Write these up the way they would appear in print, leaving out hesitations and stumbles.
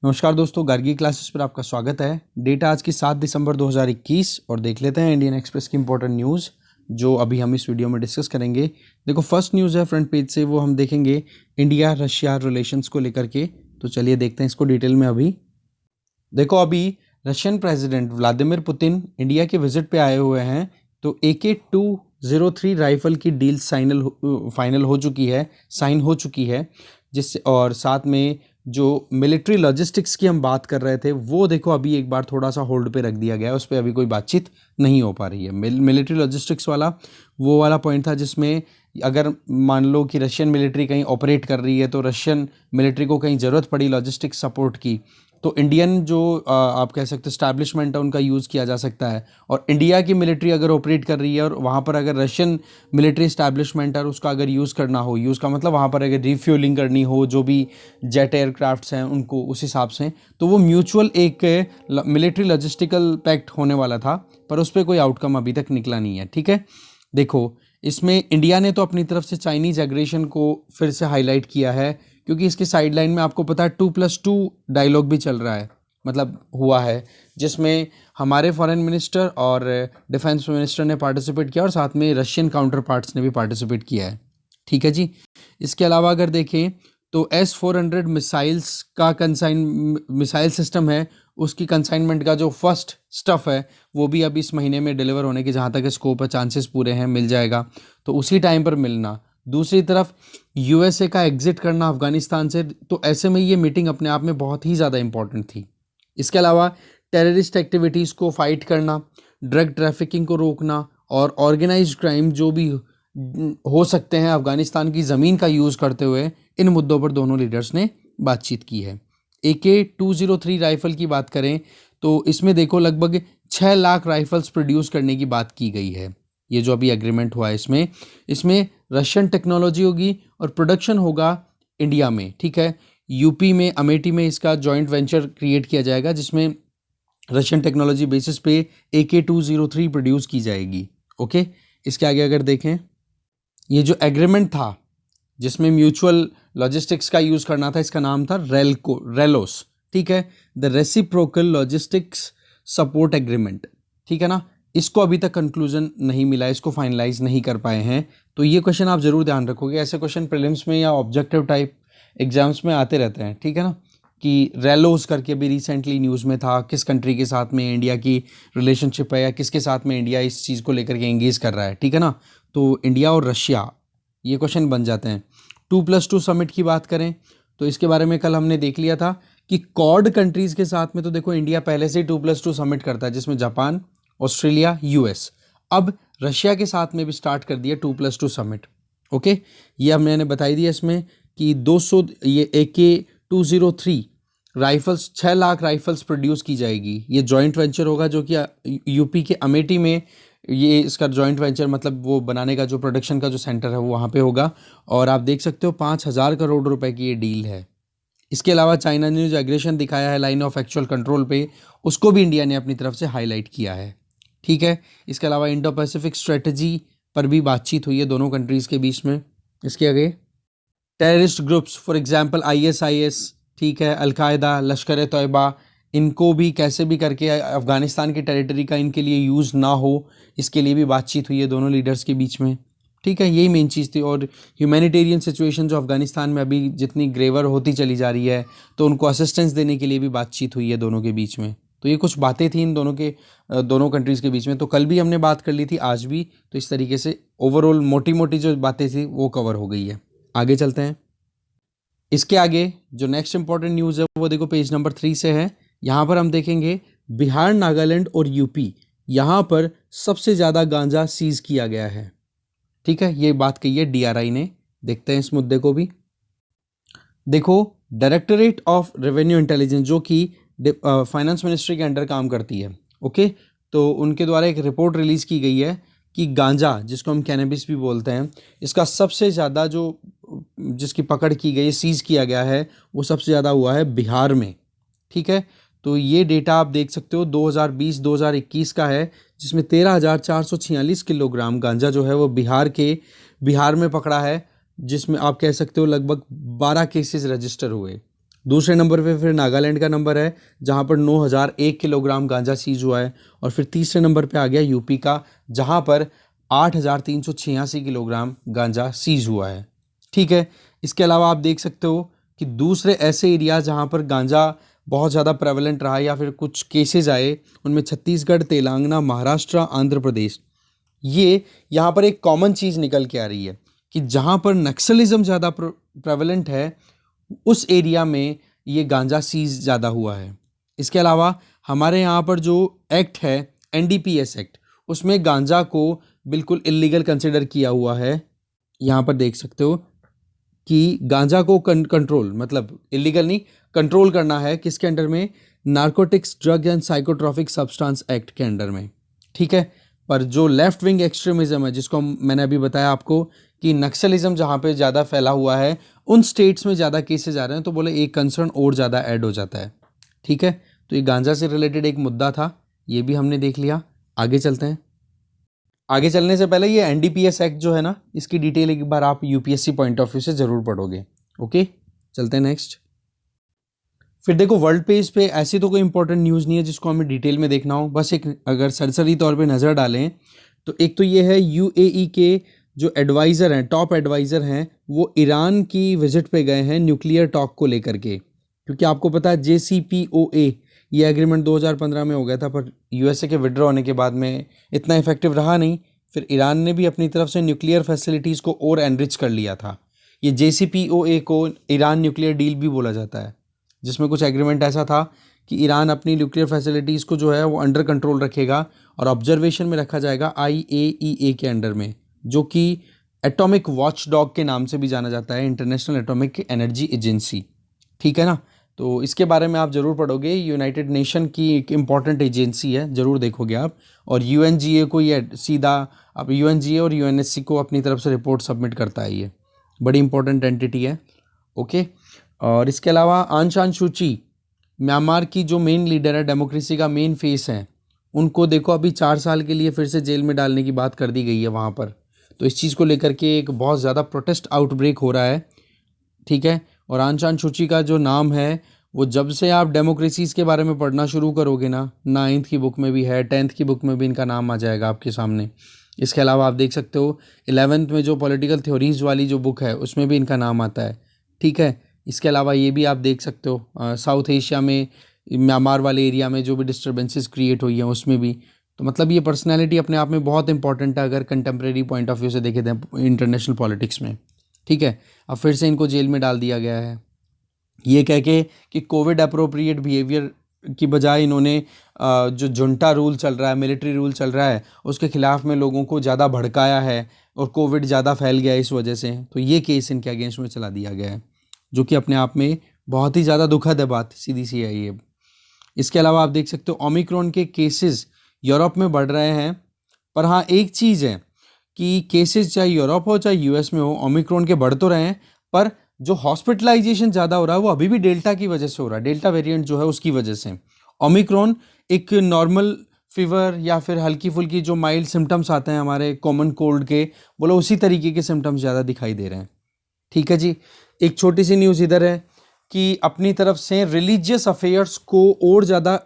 नमस्कार दोस्तों, गार्गी क्लासेस पर आपका स्वागत है। डेट आज की 7 दिसंबर 2021 और देख लेते हैं इंडियन एक्सप्रेस की इंपॉर्टेंट न्यूज़ जो अभी हम इस वीडियो में डिस्कस करेंगे। देखो, फर्स्ट न्यूज़ है फ्रंट पेज से, वो हम देखेंगे इंडिया रशिया रिलेशंस को लेकर के। तो चलिए देखते हैं इसको डिटेल में। अभी देखो, अभी Russian president Vladimir Putin India के विजिट पे आए हुए हैं। तो AK-203 राइफल की डील फाइनल हो चुकी है, साइन हो चुकी है, जिससे और साथ में जो मिलिट्री लॉजिस्टिक्स की हम बात कर रहे थे वो देखो अभी एक बार थोड़ा सा होल्ड पे रख दिया गया है, उस पर अभी कोई बातचीत नहीं हो पा रही है। मिलिट्री लॉजिस्टिक्स वाला वो वाला पॉइंट था जिसमें अगर मान लो कि रशियन मिलिट्री कहीं ऑपरेट कर रही है तो रशियन मिलिट्री को कहीं ज़रूरत पड़ी लॉजिस्टिक्स सपोर्ट की, तो इंडियन जो आप कह सकते हो स्टैब्लिशमेंट है उनका यूज़ किया जा सकता है। और इंडिया की मिलिट्री अगर ऑपरेट कर रही है और वहाँ पर अगर रशियन मिलिट्री स्टैब्लिशमेंट है और उसका अगर यूज़ करना हो, यूज़ का मतलब वहाँ पर अगर रिफ्यूलिंग करनी हो जो भी जेट एयरक्राफ्ट्स हैं उनको, उस हिसाब से तो वो म्यूचुअल एक मिलिट्री लॉजिस्टिकल पैक्ट होने वाला था, पर उस पर कोई आउटकम अभी तक निकला नहीं है। ठीक है, देखो इसमें इंडिया ने तो अपनी तरफ से चाइनीज़ एग्रेशन को फिर से हाईलाइट किया है, क्योंकि इसके साइडलाइन में आपको पता है 2+2 डायलॉग भी चल रहा है, मतलब हुआ है, जिसमें हमारे फॉरेन मिनिस्टर और डिफेंस मिनिस्टर ने पार्टिसिपेट किया और साथ में रशियन काउंटर पार्ट्स ने भी पार्टिसिपेट किया है। ठीक है जी। इसके अलावा अगर देखें तो S-400 मिसाइल्स का मिसाइल सिस्टम है, उसकी कंसाइनमेंट का जो फर्स्ट स्टफ़ है वो भी अभी इस महीने में डिलीवर होने के जहाँ तक स्कोप है, चांसेस पूरे हैं, मिल जाएगा। तो उसी टाइम पर मिलना। दूसरी तरफ USA का एग्जिट करना अफगानिस्तान से, तो ऐसे में ये मीटिंग अपने आप में बहुत ही ज़्यादा इंपॉर्टेंट थी। इसके अलावा टेररिस्ट एक्टिविटीज़ को फाइट करना, ड्रग ट्रैफिकिंग को रोकना और ऑर्गेनाइज्ड क्राइम जो भी हो सकते हैं अफगानिस्तान की ज़मीन का यूज़ करते हुए, इन मुद्दों पर दोनों लीडर्स ने बातचीत की है। AK-203 राइफ़ल की बात करें तो इसमें देखो लगभग 6 लाख राइफ़ल्स प्रोड्यूस करने की बात की गई है। ये जो अभी एग्रीमेंट हुआ है इसमें रशियन टेक्नोलॉजी होगी और प्रोडक्शन होगा इंडिया में। ठीक है, यूपी में अमेठी में इसका जॉइंट वेंचर क्रिएट किया जाएगा जिसमें रशियन टेक्नोलॉजी बेसिस पे AK-203 प्रोड्यूस की जाएगी। ओके, इसके आगे अगर देखें, ये जो एग्रीमेंट था जिसमें म्यूचुअल लॉजिस्टिक्स का यूज़ करना था, इसका नाम था रेलोस। ठीक है, the reciprocal logistics support agreement. ठीक है ना, इसको अभी तक कंक्लूजन नहीं मिला, इसको फाइनलाइज नहीं कर पाए हैं। तो ये क्वेश्चन आप ज़रूर ध्यान रखोगे, ऐसे क्वेश्चन प्रीलिम्स में या ऑब्जेक्टिव टाइप एग्जाम्स में आते रहते हैं। ठीक है ना, कि रेलोस करके भी रिसेंटली न्यूज़ में था, किस कंट्री के साथ में इंडिया की रिलेशनशिप है या किसके साथ में इंडिया इस चीज़ को लेकर के एंगेज कर रहा है। ठीक है ना, तो इंडिया और रशिया ये क्वेश्चन बन जाते हैं। 2+2 समिट की बात करें तो इसके बारे में कल हमने देख लिया था कि क्वाड कंट्रीज़ के साथ में तो देखो इंडिया पहले से ही 2+2 समिट करता है, जिसमें जापान, ऑस्ट्रेलिया, US। अब रशिया के साथ में भी स्टार्ट कर दिया 2+2 समिट। ओके, ये अब मैंने बताई दिया इसमें कि 200 ये AK-203 rifles, 6 lakh rifles produce की जाएगी। ये जॉइंट वेंचर होगा जो कि यूपी के अमेठी में, ये इसका जॉइंट वेंचर मतलब वो बनाने का जो प्रोडक्शन का जो सेंटर है वो वहाँ पे होगा। और आप देख सकते हो 5,000 करोड़ रुपए की ये डील है। इसके अलावा चाइना ने जो एग्रेशन दिखाया है लाइन ऑफ एक्चुअल कंट्रोल पे, उसको भी इंडिया ने अपनी तरफ से हाईलाइट किया है। ठीक है, इसके अलावा इंडो पैसिफिक स्ट्रेटजी पर भी बातचीत हुई है दोनों कंट्रीज़ के बीच में। इसके आगे terrorist groups for example ISIS, ठीक है, अलकायदा, लश्कर ए तैयबा, इनको भी कैसे भी करके अफ़गानिस्तान की टेरिटरी का इनके लिए यूज़ ना हो, इसके लिए भी बातचीत हुई है दोनों लीडर्स के बीच में। ठीक है, यही मेन चीज़ थी। और ह्यूमैनिटेरियन सिचुएशन जो अफ़गानिस्तान में अभी जितनी ग्रेवर होती चली जा रही है, तो उनको असिस्टेंस देने के लिए भी बातचीत हुई है दोनों के बीच में। तो ये कुछ बातें थी इन दोनों कंट्रीज़ के बीच में। तो कल भी हमने बात कर ली थी, आज भी। तो इस तरीके से ओवरऑल मोटी मोटी जो बातें थी वो कवर हो गई है। आगे चलते हैं। इसके आगे जो नेक्स्ट इंपॉर्टेंट न्यूज़ है वो देखो पेज नंबर 3 से है। यहाँ पर हम देखेंगे बिहार, नागालैंड और यूपी, यहाँ पर सबसे ज़्यादा गांजा सीज किया गया है। ठीक है, ये बात कही है DRI ने। देखते हैं इस मुद्दे को भी। देखो, डायरेक्टरेट ऑफ रेवेन्यू इंटेलिजेंस जो कि फाइनेंस मिनिस्ट्री के अंडर काम करती है, ओके, तो उनके द्वारा एक रिपोर्ट रिलीज़ की गई है कि गांजा, जिसको हम कैनबिस भी बोलते हैं, इसका सबसे ज़्यादा जो जिसकी पकड़ की गई, सीज किया गया है, वो सबसे ज़्यादा हुआ है बिहार में। ठीक है, तो ये डेटा आप देख सकते हो 2020-2021 का है, जिसमें 13,446 किलोग्राम गांजा जो है वो बिहार में पकड़ा है, जिसमें आप कह सकते हो लगभग 12 केसेस रजिस्टर हुए। दूसरे नंबर पे फिर नागालैंड का नंबर है जहाँ पर 9001 किलोग्राम गांजा सीज हुआ है। और फिर तीसरे नंबर पे आ गया यूपी का, जहाँ पर 8386 किलोग्राम गांजा सीज हुआ है। ठीक है, इसके अलावा आप देख सकते हो कि दूसरे ऐसे एरिया जहाँ पर गांजा बहुत ज़्यादा प्रेवलेंट रहा या फिर कुछ केसेस आए, उनमें छत्तीसगढ़, तेलंगाना, महाराष्ट्र, आंध्र प्रदेश, ये यहाँ पर एक कॉमन चीज़ निकल के आ रही है कि जहाँ पर नक्सलिज्म ज़्यादा प्रेवलेंट है उस एरिया में ये गांजा सीज ज़्यादा हुआ है। इसके अलावा हमारे यहाँ पर जो एक्ट है एनडीपीएस एक्ट, उसमें गांजा को बिल्कुल इलीगल कंसिडर किया हुआ है। यहाँ पर देख सकते हो कि गांजा को कंट्रोल, मतलब इलीगल नहीं, कंट्रोल करना है किसके अंडर में, narcotics, drug and psychotropic substance act के अंडर में। ठीक है, पर जो लेफ्ट विंग एक्सट्रीमिज्म है, जिसको मैंने अभी बताया आपको कि नक्सलिज्म जहाँ पे ज़्यादा फैला हुआ है उन स्टेट्स में ज़्यादा केसेस आ रहे हैं, तो बोले एक कंसर्न और ज़्यादा ऐड हो जाता है। ठीक है, तो ये गांजा से रिलेटेड एक मुद्दा था, ये भी हमने देख लिया। आगे चलते हैं। आगे चलने से पहले ये एनडीपीएस एक्ट जो है ना, इसकी डिटेल एक बार आप यूपीएससी पॉइंट ऑफ व्यू से ज़रूर पढ़ोगे। ओके, चलते हैं नेक्स्ट। फिर देखो वर्ल्ड पेज पे ऐसी तो कोई इंपॉर्टेंट न्यूज़ नहीं है जिसको हमें डिटेल में देखना हो, बस एक अगर सरसरी तौर पे नज़र डालें तो एक तो ये है यूएई के जो एडवाइज़र हैं, टॉप एडवाइज़र हैं, वो ईरान की विजिट पे गए हैं न्यूक्लियर टॉक को लेकर के। क्योंकि आपको पता है JCPOA ये एग्रीमेंट 2015 में हो गया था, पर यूएसए के विड्रॉ होने के बाद में इतना इफेक्टिव रहा नहीं। फिर ईरान ने भी अपनी तरफ से न्यूक्लियर फैसिलिटीज़ को और एनरिच कर लिया था। ये JCPOA को ईरान न्यूक्लियर डील भी बोला जाता है, जिसमें कुछ एग्रीमेंट ऐसा था कि ईरान अपनी न्यूक्लियर फैसिलिटीज़ को जो है वो अंडर कंट्रोल रखेगा और ऑब्जर्वेशन में रखा जाएगा IAEA के अंडर में, जो कि एटॉमिक वॉच डॉग के नाम से भी जाना जाता है, इंटरनेशनल एटॉमिक एनर्जी एजेंसी। ठीक है ना, तो इसके बारे में आप ज़रूर पढ़ोगे। यूनाइटेड नेशन की एक इम्पॉर्टेंट एजेंसी है, ज़रूर देखोगे आप। और UNGA को ये सीधा, अब UNGA और UNSC को अपनी तरफ से रिपोर्ट सबमिट करता है, ये बड़ी इंपॉर्टेंट एंटिटी है। ओके, और इसके अलावा आंग सान सू की, म्यांमार की जो मेन लीडर है, डेमोक्रेसी का मेन फेस है, उनको देखो अभी 4 साल के लिए फिर से जेल में डालने की बात कर दी गई है वहाँ पर। तो इस चीज़ को लेकर के एक बहुत ज़्यादा प्रोटेस्ट आउटब्रेक हो रहा है। ठीक है, और आंग सान सू की का जो नाम है वो जब से आप डेमोक्रेसीज़ के बारे में पढ़ना शुरू करोगे ना, 9th की बुक में भी है, 10th की बुक में भी इनका नाम आ जाएगा आपके सामने। इसके अलावा आप देख सकते हो 11th में जो पॉलिटिकल थ्योरीज़ वाली जो बुक है उसमें भी इनका नाम आता है। ठीक है, इसके अलावा ये भी आप देख सकते हो साउथ एशिया में, म्यांमार वाले एरिया में जो भी डिस्टर्बेंसेस क्रिएट हुई हैं उसमें भी। तो मतलब ये पर्सनैलिटी अपने आप में बहुत इंपॉर्टेंट है अगर कंटेम्प्रेरी पॉइंट ऑफ व्यू से देखे जाए इंटरनेशनल पॉलिटिक्स में। ठीक है, अब फिर से इनको जेल में डाल दिया गया है, ये कह के कि कोविड अप्रोप्रिएट बिहेवियर की बजाय इन्होंने जो जुंटा रूल चल रहा है, मिलिट्री रूल चल रहा है, उसके खिलाफ़ में लोगों को ज़्यादा भड़काया है और कोविड ज़्यादा फैल गया है इस वजह से। तो ये केस इनके अगेंस्ट में चला दिया गया है, जो कि अपने आप में बहुत ही ज़्यादा दुखद है बात, सीधी सी है ये। इसके अलावा आप देख सकते हो ओमिक्रॉन के केसेस यूरोप में बढ़ रहे हैं, पर हाँ एक चीज़ है कि केसेस चाहे यूरोप हो चाहे US में हो, ओमिक्रॉन के बढ़ तो रहे हैं, पर जो हॉस्पिटलाइजेशन ज़्यादा हो रहा है वो अभी भी डेल्टा की वजह से हो रहा है, डेल्टा वेरिएंट जो है उसकी वजह से। ओमिक्रॉन एक नॉर्मल फीवर या फिर हल्की फुल्की जो माइल्ड सिम्टम्स आते हैं हमारे कॉमन कोल्ड के, बोलो उसी तरीके के सिम्टम्स ज़्यादा दिखाई दे रहे हैं। ठीक है जी, एक छोटी सी न्यूज़ इधर है कि अपनी तरफ से रिलीजियस अफेयर्स को और ज़्यादा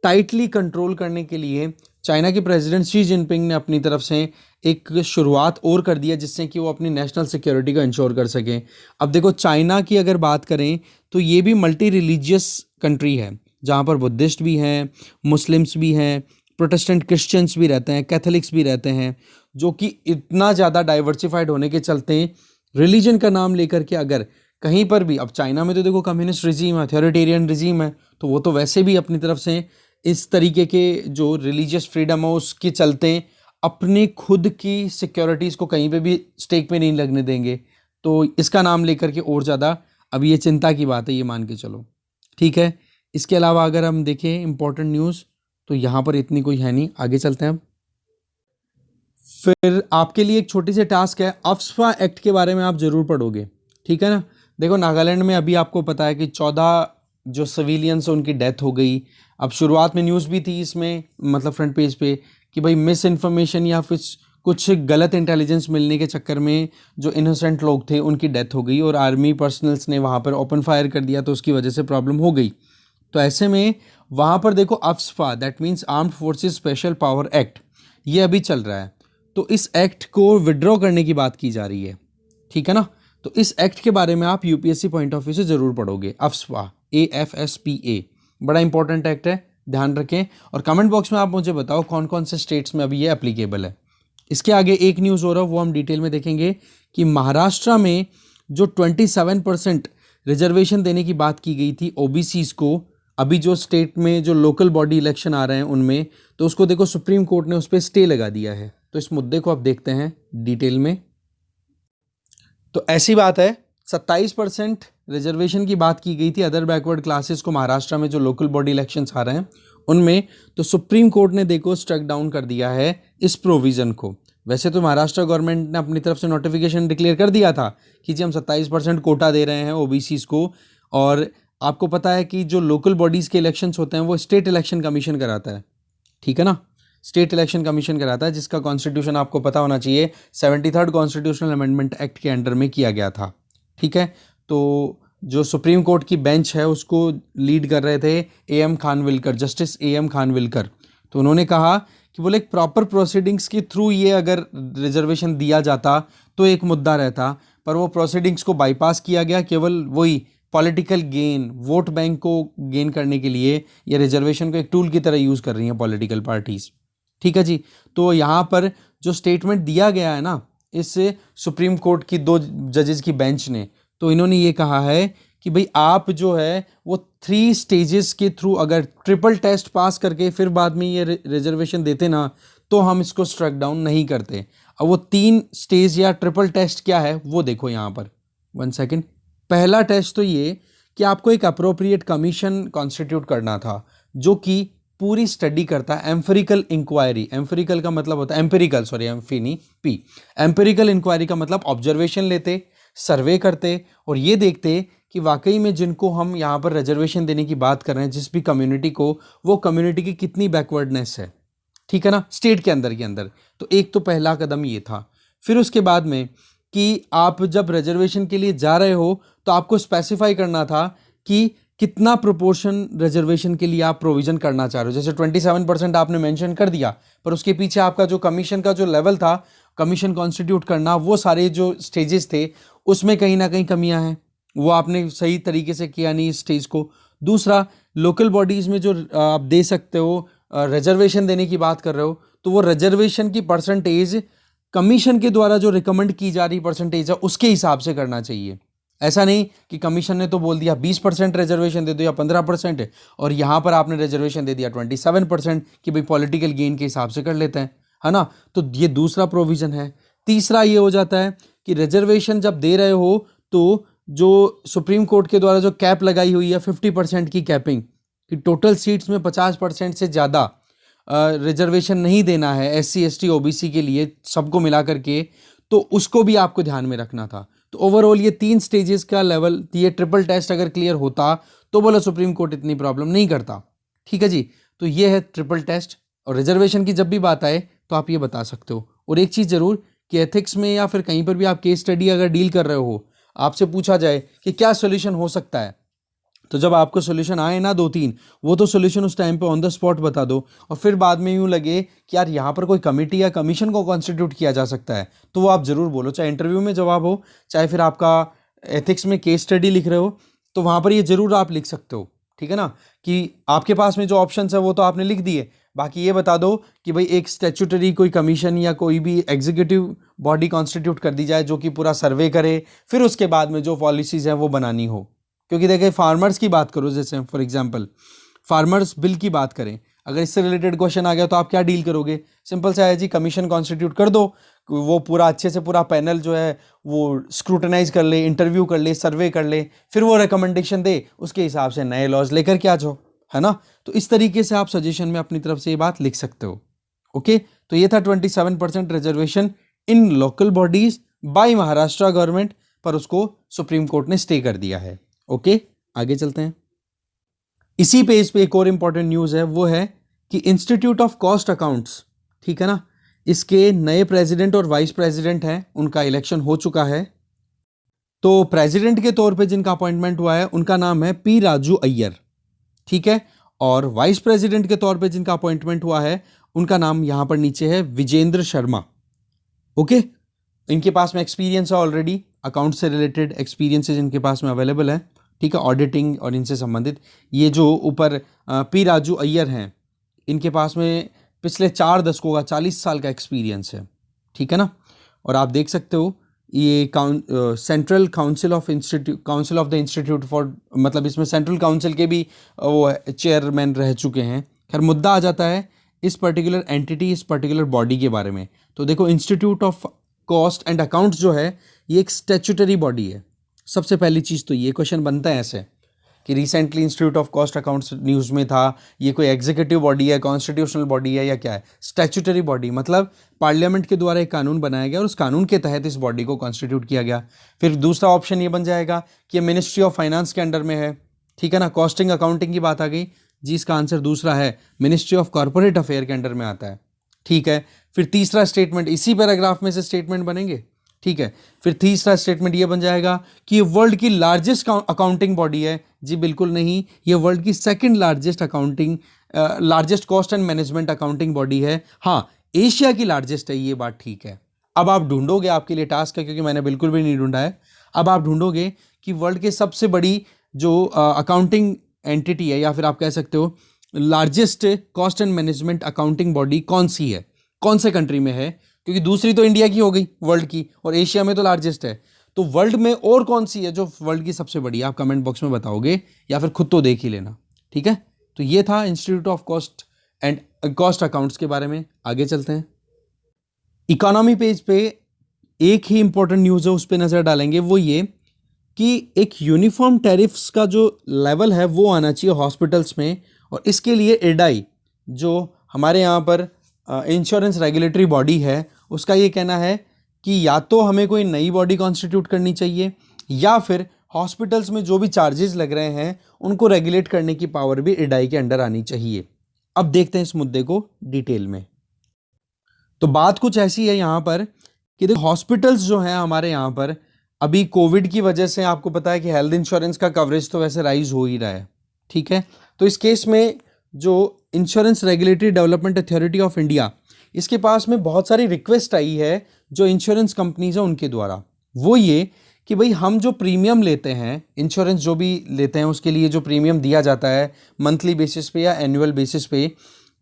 टाइटली कंट्रोल करने के लिए चाइना के प्रेसिडेंट शी जिनपिंग ने अपनी तरफ से एक शुरुआत और कर दिया, जिससे कि वो अपनी नेशनल सिक्योरिटी को इंश्योर कर सकें। अब देखो चाइना की अगर बात करें तो ये भी मल्टी रिलीजियस कंट्री है, जहाँ पर बुद्धिस्ट भी हैं, मुस्लिम्स भी हैं, प्रोटेस्टेंट क्रिश्चियंस भी रहते हैं, कैथोलिक्स भी रहते हैं, जो कि इतना ज़्यादा डाइवर्सिफाइड होने के चलते रिलीजन का नाम लेकर के अगर कहीं पर भी, अब चाइना में तो देखो कम्युनिस्ट रिजीम है, अथॉरिटेरियन रिजीम है, तो वो तो वैसे भी अपनी तरफ से इस तरीके के जो रिलीजियस फ्रीडम है उसके चलते अपने खुद की सिक्योरिटीज़ को कहीं पे भी स्टेक पे नहीं लगने देंगे। तो इसका नाम लेकर के और ज़्यादा अब ये चिंता की बात है, ये मान के चलो। ठीक है, इसके अलावा अगर हम देखें इंपॉर्टेंट न्यूज़ तो यहाँ पर इतनी कोई है नहीं, आगे चलते हैं। अब फिर आपके लिए एक छोटी सी टास्क है, अफ्स्पा एक्ट के बारे में आप ज़रूर पढ़ोगे। ठीक है ना, देखो नागालैंड में अभी आपको पता है कि 14 जो सिविलियंस उनकी डेथ हो गई। अब शुरुआत में न्यूज़ भी थी इसमें, मतलब फ्रंट पेज पे, कि भाई मिस इन्फॉर्मेशन या फिर कुछ गलत इंटेलिजेंस मिलने के चक्कर में जो इनोसेंट लोग थे उनकी डेथ हो गई और आर्मी पर्सनल्स ने वहाँ पर ओपन फायर कर दिया, तो उसकी वजह से प्रॉब्लम हो गई। तो ऐसे में वहाँ पर देखो AFSPA, that means armed forces special power act, ये अभी चल रहा है। तो इस एक्ट को विड्रॉ करने की बात की जा रही है, ठीक है ना। तो इस एक्ट के बारे में आप यूपीएससी पॉइंट ऑफ व्यू से ज़रूर पढ़ोगे। अफ्स्पा, AFSPA, बड़ा इंपॉर्टेंट एक्ट है, ध्यान रखें। और कमेंट बॉक्स में आप मुझे बताओ कौन कौन से स्टेट्स में अभी ये एप्लीकेबल है। इसके आगे एक न्यूज़ हो रहा है, वो हम डिटेल में देखेंगे कि महाराष्ट्र में जो 27% रिजर्वेशन देने की बात की गई थी ओबीसीज को, अभी जो स्टेट में जो लोकल बॉडी इलेक्शन आ रहे हैं उनमें, तो उसको देखो सुप्रीम कोर्ट ने उस पर स्टे लगा दिया है। तो इस मुद्दे को आप देखते हैं डिटेल में। तो ऐसी बात है, 27% रिजर्वेशन की बात की गई थी अदर बैकवर्ड क्लासेस को महाराष्ट्र में जो लोकल बॉडी इलेक्शंस आ रहे हैं उनमें। तो सुप्रीम कोर्ट ने देखो स्ट्रक डाउन कर दिया है इस प्रोविज़न को। वैसे तो महाराष्ट्र गवर्नमेंट ने अपनी तरफ से नोटिफिकेशन डिक्लेयर कर दिया था कि जी हम 27% कोटा दे रहे हैं ओबीसीज को, और आपको पता है कि जो लोकल बॉडीज़ के इलेक्शंस होते हैं वो स्टेट इलेक्शन कमीशन कराता है, ठीक है ना। स्टेट इलेक्शन कमीशन कराता है, जिसका कॉन्स्टिट्यूशन आपको पता होना चाहिए 73rd कॉन्स्टिट्यूशनल अमेंडमेंट एक्ट के अंडर में किया गया था, ठीक है। तो जो सुप्रीम कोर्ट की बेंच है उसको लीड कर रहे थे AM Khanwilkar, justice AM Khanwilkar. तो उन्होंने कहा कि बोले एक प्रॉपर प्रोसीडिंग्स के थ्रू ये अगर रिजर्वेशन दिया जाता तो एक मुद्दा रहता, पर वो प्रोसीडिंग्स को बाईपास किया गया, केवल वही पॉलिटिकल गेन, वोट बैंक को गेन करने के लिए ये रिजर्वेशन को एक टूल की तरह यूज़ कर रही हैं पॉलिटिकल पार्टीज़, ठीक है जी। तो यहाँ पर जो स्टेटमेंट दिया गया है ना इस सुप्रीम कोर्ट की 2 जजेस की बेंच ने, तो इन्होंने ये कहा है कि भाई आप जो है वो 3 स्टेजेस के थ्रू अगर ट्रिपल टेस्ट पास करके फिर बाद में ये रिजर्वेशन देते ना, तो हम इसको स्ट्रक डाउन नहीं करते। अब वो 3 स्टेज या ट्रिपल टेस्ट क्या है वो देखो यहाँ पर, 1 सेकेंड। पहला टेस्ट तो ये कि आपको एक अप्रोप्रिएट कमीशन कॉन्स्टिट्यूट करना था जो कि पूरी स्टडी करता है, एम्फिरिकल इंक्वायरी। एम्फिरिकल का मतलब होता है एम्पिरिकल, सॉरी एम्फी नहीं पी, एम्पिरिकल इंक्वायरी का मतलब ऑब्जर्वेशन लेते, सर्वे करते और ये देखते कि वाकई में जिनको हम यहाँ पर रिजर्वेशन देने की बात कर रहे हैं जिस भी कम्युनिटी को, वो कम्युनिटी की कितनी बैकवर्डनेस है, ठीक है ना, स्टेट के अंदर। तो एक तो पहला कदम ये था। फिर उसके बाद में कि आप जब रिजर्वेशन के लिए जा रहे हो तो आपको स्पेसिफाई करना था कि कितना प्रोपोर्शन रिजर्वेशन के लिए आप प्रोविज़न करना चाह रहे हो। जैसे 27% आपने मेंशन कर दिया, पर उसके पीछे आपका जो कमीशन का जो लेवल था, कमीशन कॉन्स्टिट्यूट करना, वो सारे जो स्टेजेस थे उसमें कहीं ना कहीं कमियां हैं, वो आपने सही तरीके से किया नहीं इस स्टेज को। दूसरा, लोकल बॉडीज़ में जो आप दे सकते हो रिजर्वेशन देने की बात कर रहे हो, तो वो रिजर्वेशन की परसेंटेज कमीशन के द्वारा जो रिकमेंड की जा रही परसेंटेज है उसके हिसाब से करना चाहिए। ऐसा नहीं कि कमीशन ने तो बोल दिया 20% रिजर्वेशन दे दो या 15%, और यहाँ पर आपने रिजर्वेशन दे दिया 27% कि भाई पॉलिटिकल गेन के हिसाब से कर लेते हैं, है ना। तो ये दूसरा प्रोविज़न है। तीसरा ये हो जाता है कि रिजर्वेशन जब दे रहे हो तो जो सुप्रीम कोर्ट के द्वारा जो कैप लगाई हुई है 50% की कैपिंग, कि टोटल सीट्स में 50% से ज़्यादा रिजर्वेशन नहीं देना है SC ST OBC के लिए, सबको मिला करके, तो उसको भी आपको ध्यान में रखना था। तो ओवरऑल ये 3 स्टेजेस का लेवल, ये ट्रिपल टेस्ट अगर क्लियर होता तो बोला सुप्रीम कोर्ट इतनी प्रॉब्लम नहीं करता, ठीक है जी। तो ये है ट्रिपल टेस्ट। और रिजर्वेशन की जब भी बात आए तो आप ये बता सकते हो। और एक चीज़ ज़रूर कि एथिक्स में या फिर कहीं पर भी आप केस स्टडी अगर डील कर रहे हो, आपसे पूछा जाए कि क्या सोल्यूशन हो सकता है, तो जब आपको सोल्यूशन आए ना 2-3, वो तो सोल्यूशन उस टाइम पे ऑन द स्पॉट बता दो। और फिर बाद में यूँ लगे कि यार यहाँ पर कोई कमेटी या कमीशन को कॉन्स्टिट्यूट किया जा सकता है, तो वो आप ज़रूर बोलो, चाहे इंटरव्यू में जवाब हो, चाहे फिर आपका एथिक्स में केस स्टडी लिख रहे हो, तो वहाँ पर ये ज़रूर आप लिख सकते हो, ठीक है ना। कि आपके पास में जो ऑप्शंस है वो तो आपने लिख दिए, बाकी ये बता दो कि भाई एक स्टैट्यूटरी कोई कमीशन या कोई भी एग्जीक्यूटिव बॉडी कॉन्स्टिट्यूट कर दी जाए जो कि पूरा सर्वे करे, फिर उसके बाद में जो पॉलिसीज़ हैं वो बनानी हो। क्योंकि देखिए फार्मर्स की बात करो, जैसे फॉर एग्जांपल फार्मर्स बिल की बात करें, अगर इससे रिलेटेड क्वेश्चन आ गया तो आप क्या डील करोगे? सिंपल सा है जी, कमीशन कॉन्स्टिट्यूट कर दो, वो पूरा अच्छे से पूरा पैनल जो है वो स्क्रूटनाइज कर ले, इंटरव्यू कर ले, सर्वे कर ले, फिर वो रिकमेंडेशन दे, उसके हिसाब से नए लॉज लेकर के आ जाओ, है ना। तो इस तरीके से आप सजेशन में अपनी तरफ से ये बात लिख सकते हो। ओके, तो ये था 27% reservation in local bodies by Maharashtra government, पर उसको सुप्रीम कोर्ट ने स्टे कर दिया है। ओके, आगे चलते हैं। इसी पेज पे एक और इंपॉर्टेंट न्यूज़ है, वो है कि इंस्टीट्यूट ऑफ कॉस्ट अकाउंट्स, ठीक है ना, इसके नए प्रेसिडेंट और वाइस प्रेसिडेंट हैं, उनका इलेक्शन हो चुका है। तो प्रेसिडेंट के तौर पे जिनका अपॉइंटमेंट हुआ है उनका नाम है पी राजू अय्यर, ठीक है। और वाइस प्रेसिडेंट के तौर पे जिनका अपॉइंटमेंट हुआ है उनका नाम यहां पर नीचे है विजेंद्र शर्मा। ओके, इनके पास में एक्सपीरियंस है ऑलरेडी, अकाउंट से रिलेटेड एक्सपीरियंसेस इनके पास में अवेलेबल है, ठीक है, ऑडिटिंग और इनसे संबंधित। ये जो ऊपर पी राजू अय्यर हैं, इनके पास में पिछले 4 दशकों का 40 साल का एक्सपीरियंस है, ठीक है ना। और आप देख सकते हो ये central council of the institute for, मतलब इसमें सेंट्रल काउंसिल के भी वो चेयरमैन रह चुके हैं। खैर, मुद्दा आ जाता है इस पर्टिकुलर एंटिटी, इस पर्टिकुलर बॉडी के बारे में। तो देखो, institute of cost and accounts जो है ये एक स्टैट्यूटरी बॉडी है। सबसे पहली चीज़ तो ये क्वेश्चन बनता है ऐसे कि recently institute of cost accounts news में था, ये कोई एग्जीक्यूटिव बॉडी है, कॉन्स्टिट्यूशनल बॉडी है या क्या है? स्टैट्यूटरी बॉडी, मतलब पार्लियामेंट के द्वारा एक कानून बनाया गया और उस कानून के तहत इस बॉडी को कॉन्स्टिट्यूट किया गया। फिर दूसरा ऑप्शन ये बन जाएगा कि ये मिनिस्ट्री ऑफ फाइनेंस के अंडर में है, ठीक है ना। कॉस्टिंग अकाउंटिंग की बात आ गई जी, इसका आंसर दूसरा है, मिनिस्ट्री ऑफ कॉर्पोरेट अफेयर के अंडर में आता है, ठीक है। फिर तीसरा स्टेटमेंट, इसी पैराग्राफ में से स्टेटमेंट बनेंगे, ठीक है। फिर तीसरा स्टेटमेंट ये बन जाएगा कि ये वर्ल्ड की लार्जेस्ट अकाउंटिंग बॉडी है। जी बिल्कुल नहीं, ये वर्ल्ड की second largest cost and management accounting body है। हाँ, एशिया की लार्जेस्ट है, ये बात ठीक है। अब आप ढूंढोगे, आपके लिए टास्क है क्योंकि मैंने बिल्कुल भी नहीं ढूंढा है। अब आप ढूंढोगे कि वर्ल्ड के सबसे बड़ी जो अकाउंटिंग एंटिटी है, या फिर आप कह सकते हो largest cost and management accounting body कौन सी है, कौन से कंट्री में है, क्योंकि दूसरी तो इंडिया की हो गई वर्ल्ड की, और एशिया में तो लार्जेस्ट है। तो वर्ल्ड में और कौन सी है जो वर्ल्ड की सबसे बड़ी है, आप कमेंट बॉक्स में बताओगे या फिर खुद तो देख ही लेना, ठीक है। तो ये था institute of cost and cost accounts के बारे में। आगे चलते हैं। इकोनॉमी पेज पे एक ही इंपॉर्टेंट न्यूज़ है, उस पर नज़र डालेंगे। वो ये कि एक यूनिफॉर्म टैरिफ्स का जो लेवल है वो आना चाहिए हॉस्पिटल्स में, और इसके लिए एडाई जो हमारे यहाँ पर इंश्योरेंस रेगुलेटरी बॉडी है, उसका ये कहना है कि या तो हमें कोई नई बॉडी कॉन्स्टिट्यूट करनी चाहिए, या फिर हॉस्पिटल्स में जो भी चार्जेस लग रहे हैं उनको रेगुलेट करने की पावर भी एडाई के अंडर आनी चाहिए। अब देखते हैं इस मुद्दे को डिटेल में। तो बात कुछ ऐसी है यहाँ पर कि देखो, हॉस्पिटल्स जो हैं हमारे यहाँ पर, अभी कोविड की वजह से आपको पता है कि हेल्थ इंश्योरेंस का कवरेज तो वैसे राइज हो ही रहा है, ठीक है। तो इस केस में जो insurance regulatory development authority of India, इसके पास में बहुत सारी रिक्वेस्ट आई है जो इंश्योरेंस कंपनीज हैं उनके द्वारा। वो ये कि भाई, हम जो प्रीमियम लेते हैं, इंश्योरेंस जो भी लेते हैं, उसके लिए जो प्रीमियम दिया जाता है मंथली बेसिस पे या एनुअल बेसिस पे,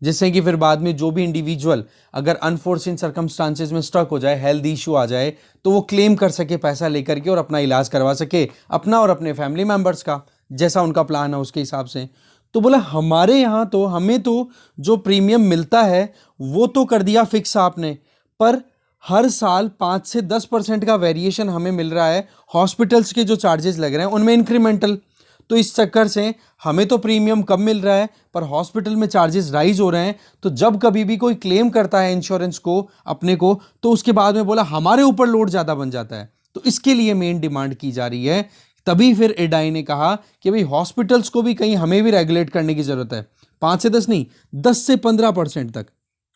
जिससे कि फिर बाद में जो भी इंडिविजुअल अगर अनफोर्सिन सर्कमस्टांसेस में स्टक हो जाए, हेल्थ इशू आ जाए, तो वो क्लेम कर सके पैसा लेकर के और अपना इलाज करवा सके, अपना और अपने फैमिली मेम्बर्स का, जैसा उनका प्लान है उसके हिसाब से। तो बोला, हमारे यहाँ तो हमें तो जो प्रीमियम मिलता है वो तो कर दिया फिक्स आपने, पर हर साल 5 से 10% का वेरिएशन हमें मिल रहा है। हॉस्पिटल्स के जो चार्जेस लग रहे हैं उनमें इंक्रीमेंटल, तो इस चक्कर से हमें तो प्रीमियम कम मिल रहा है पर हॉस्पिटल में चार्जेस राइज हो रहे हैं। तो जब कभी भी कोई क्लेम करता है इंश्योरेंस को अपने को, तो उसके बाद में बोला हमारे ऊपर लोड ज़्यादा बन जाता है। तो इसके लिए मेन डिमांड की जा रही है। तभी फिर एडाई ने कहा कि भाई, हॉस्पिटल्स को भी कहीं हमें भी रेगुलेट करने की ज़रूरत है। 5 से 10 नहीं, 10 से 15% तक